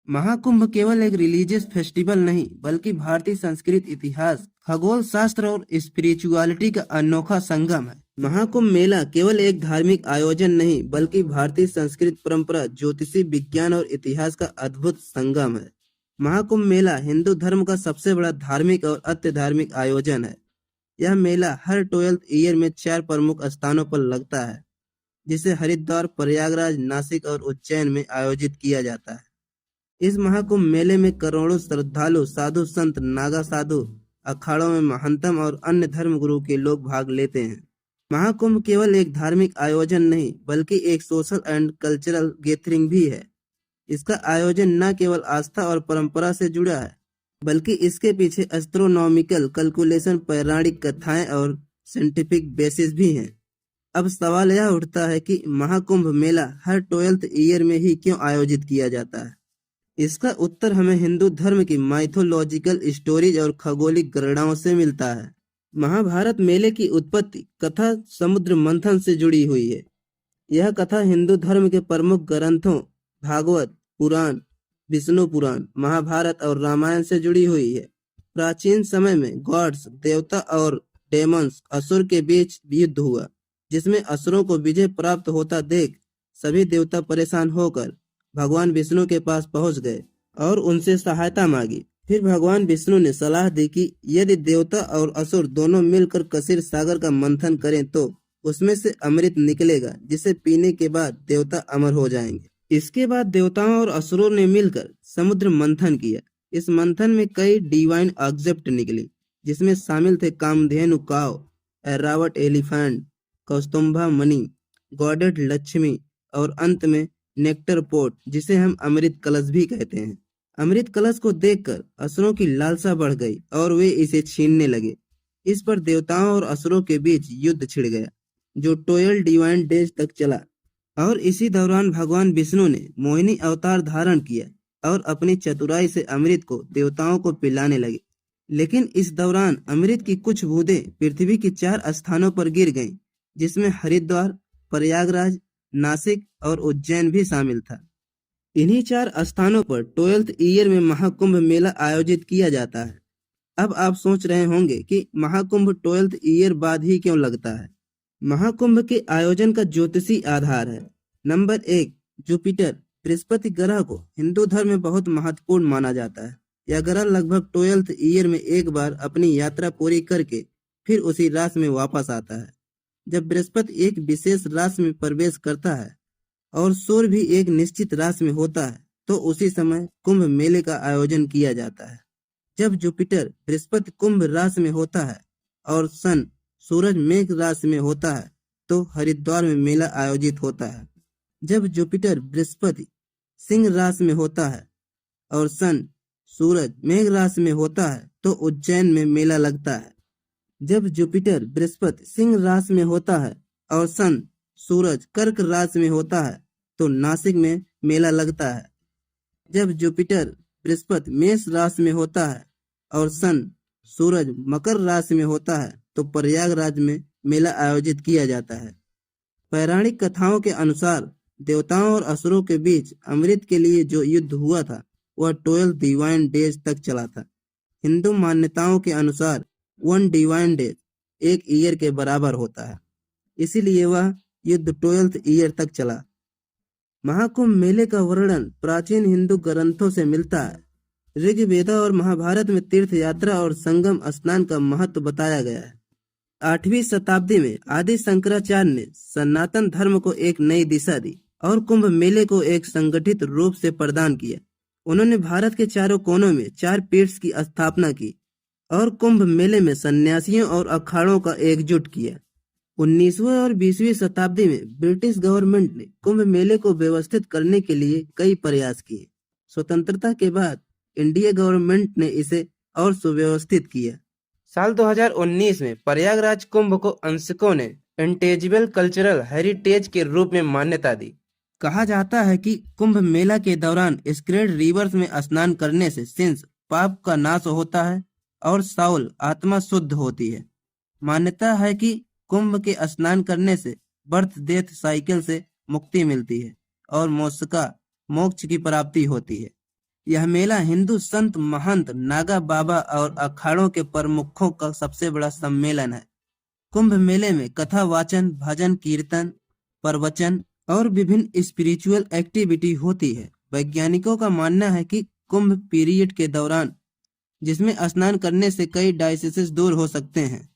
महाकुंभ केवल एक religious festival नहीं बल्कि भारतीय संस्कृत, इतिहास, खगोल शास्त्र और स्पिरिचुअलिटी का अनोखा संगम है। महाकुंभ मेला केवल एक धार्मिक आयोजन नहीं बल्कि भारतीय संस्कृत परंपरा, ज्योतिषी, विज्ञान और इतिहास का अद्भुत संगम है। महाकुंभ मेला हिंदू धर्म का सबसे बड़ा धार्मिक और अत्य धार्मिक आयोजन है। यह मेला हर 12th ईयर में 4 प्रमुख स्थानों पर लगता है, जिसे हरिद्वार, प्रयागराज, नासिक और उज्जैन में आयोजित किया जाता है। इस महाकुंभ मेले में करोड़ों श्रद्धालु, साधु संत, नागा साधु, अखाड़ों में महंतम और अन्य धर्म गुरु के लोग भाग लेते हैं। महाकुंभ केवल एक धार्मिक आयोजन नहीं बल्कि एक सोशल एंड कल्चरल गैदरिंग भी है। इसका आयोजन न केवल आस्था और परंपरा से जुड़ा है बल्कि इसके पीछे एस्ट्रोनॉमिकल कैलकुलेशन, पौराणिक कथाएं और साइंटिफिक बेसिस भी हैं। अब सवाल यह उठता है कि महाकुंभ मेला हर 12th ईयर में ही क्यों आयोजित किया जाता है। इसका उत्तर हमें हिंदू धर्म की माइथोलॉजिकल स्टोरीज और खगोलिक गणनाओं से मिलता है। महाभारत मेले की उत्पत्ति कथा समुद्र मंथन से जुड़ी हुई है। यह कथा हिंदू धर्म के प्रमुख ग्रंथों भागवत पुराण, विष्णु पुराण, महाभारत और रामायण से जुड़ी हुई है। प्राचीन समय में गॉड्स, देवता और डेमंस, असुर के बीच युद्ध हुआ, जिसमें असुरों को विजय प्राप्त होता देख सभी देवता परेशान होकर भगवान विष्णु के पास पहुंच गए और उनसे सहायता मांगी। फिर भगवान विष्णु ने सलाह दी कि यदि देवता और असुर दोनों मिलकर कसीर सागर का मंथन करें तो उसमें से अमृत निकलेगा, जिसे पीने के बाद देवता अमर हो जाएंगे। इसके बाद देवताओं और असुरों ने मिलकर समुद्र मंथन किया। इस मंथन में कई डिवाइन ऑब्जेक्ट निकली, जिसमें शामिल थे कामधेनु काव, ऐरावत एलिफेंट, कौस्तुंभा मणि, गॉडेड लक्ष्मी और अंत में नेक्टर पोट, जिसे हम अमृत कलश भी कहते हैं। अमृत कलश को देखकर असुरों की लालसा बढ़ गई और वे इसे छीनने लगे। इस पर देवताओं और असुरों के बीच युद्ध छिड़ गया, जो 12 डिवाइन डेज तक चला। और इसी दौरान भगवान विष्णु ने मोहिनी अवतार धारण किया और अपनी चतुराई से अमृत को देवताओं को पिलाने लगे। लेकिन इस दौरान अमृत की कुछ बूंदें पृथ्वी के 4 स्थानों पर गिर गईं, जिसमें हरिद्वार, प्रयागराज, नासिक और उज्जैन भी शामिल था। इन्हीं 4 स्थानों पर 12th ईयर में महाकुंभ मेला आयोजित किया जाता है। अब आप सोच रहे होंगे कि महाकुंभ 12th ईयर बाद ही क्यों लगता है। महाकुंभ के आयोजन का ज्योतिषी आधार है। नंबर 1, जुपिटर, बृहस्पति ग्रह को हिंदू धर्म में बहुत महत्वपूर्ण माना जाता है। यह ग्रह लगभग 12th ईयर में एक बार अपनी यात्रा पूरी करके फिर उसी राशि में वापस आता है। जब बृहस्पति एक विशेष राशि में प्रवेश करता है और सूर्य भी एक निश्चित राशि में होता है तो उसी समय कुंभ मेले का आयोजन किया जाता है। जब जुपिटर बृहस्पति कुंभ राशि में होता है और सन सूरज मेघ राशि में होता है तो हरिद्वार में मेला आयोजित होता है। जब जुपिटर बृहस्पति सिंह राशि में होता है और सन सूरज मेघ राशि में होता है तो उज्जैन में मेला लगता है। जब जुपिटर बृहस्पति सिंह राशि में होता है और सन सूरज कर्क राशि में होता है तो नासिक में मेला लगता है। जब जुपिटर बृहस्पति मेष राशि में होता है और सन सूरज मकर राशि में होता है तो प्रयागराज में मेला आयोजित किया जाता है। पौराणिक कथाओं के अनुसार देवताओं और असुरों के बीच अमृत के लिए जो युद्ध हुआ था वह 12 डिवाइन डेज तक चला था। हिंदू मान्यताओं के अनुसार 1 डिवाइन डेज 1 ईयर के बराबर होता है, इसीलिए वह युद्ध 12th ईयर तक चला। महाकुंभ मेले का वर्णन प्राचीन हिंदू ग्रंथों से मिलता है। ऋग्वेद और महाभारत में तीर्थ यात्रा और संगम स्नान का महत्व बताया गया है। 8वीं शताब्दी में आदि शंकराचार्य ने सनातन धर्म को एक नई दिशा दी और कुंभ मेले को एक संगठित रूप से प्रदान किया। उन्होंने भारत के चारों कोनों में 4 पीठ की स्थापना की और कुंभ मेले में सन्यासियों और अखाड़ों का एकजुट किया। 19वीं और 20वीं शताब्दी में ब्रिटिश गवर्नमेंट ने कुंभ मेले को व्यवस्थित करने के लिए कई प्रयास किए। स्वतंत्रता के बाद इंडिया गवर्नमेंट ने इसे और सुव्यवस्थित किया। साल 2019 में प्रयागराज कुंभ को अंशकों ने इंटेजिबल कल्चरल हेरिटेज के रूप में मान्यता दी। कहा जाता है कि कुंभ मेला के दौरान स्क्रेड रिवर्स में स्नान करने से सिंस पाप का नाश होता है और साउल आत्मा शुद्ध होती है। मान्यता है कि कुंभ के स्नान करने से बर्थ डेथ साइकिल से मुक्ति मिलती है और मोक्ष की प्राप्ति होती है। यह मेला हिंदू संत महंत नागा बाबा और अखाड़ों के प्रमुखों का सबसे बड़ा सम्मेलन है। कुंभ मेले में कथा वाचन, भजन कीर्तन, प्रवचन और विभिन्न स्पिरिचुअल एक्टिविटी होती है। वैज्ञानिकों का मानना है कि कुंभ पीरियड के दौरान, जिसमें स्नान करने से कई डायसीज दूर हो सकते हैं,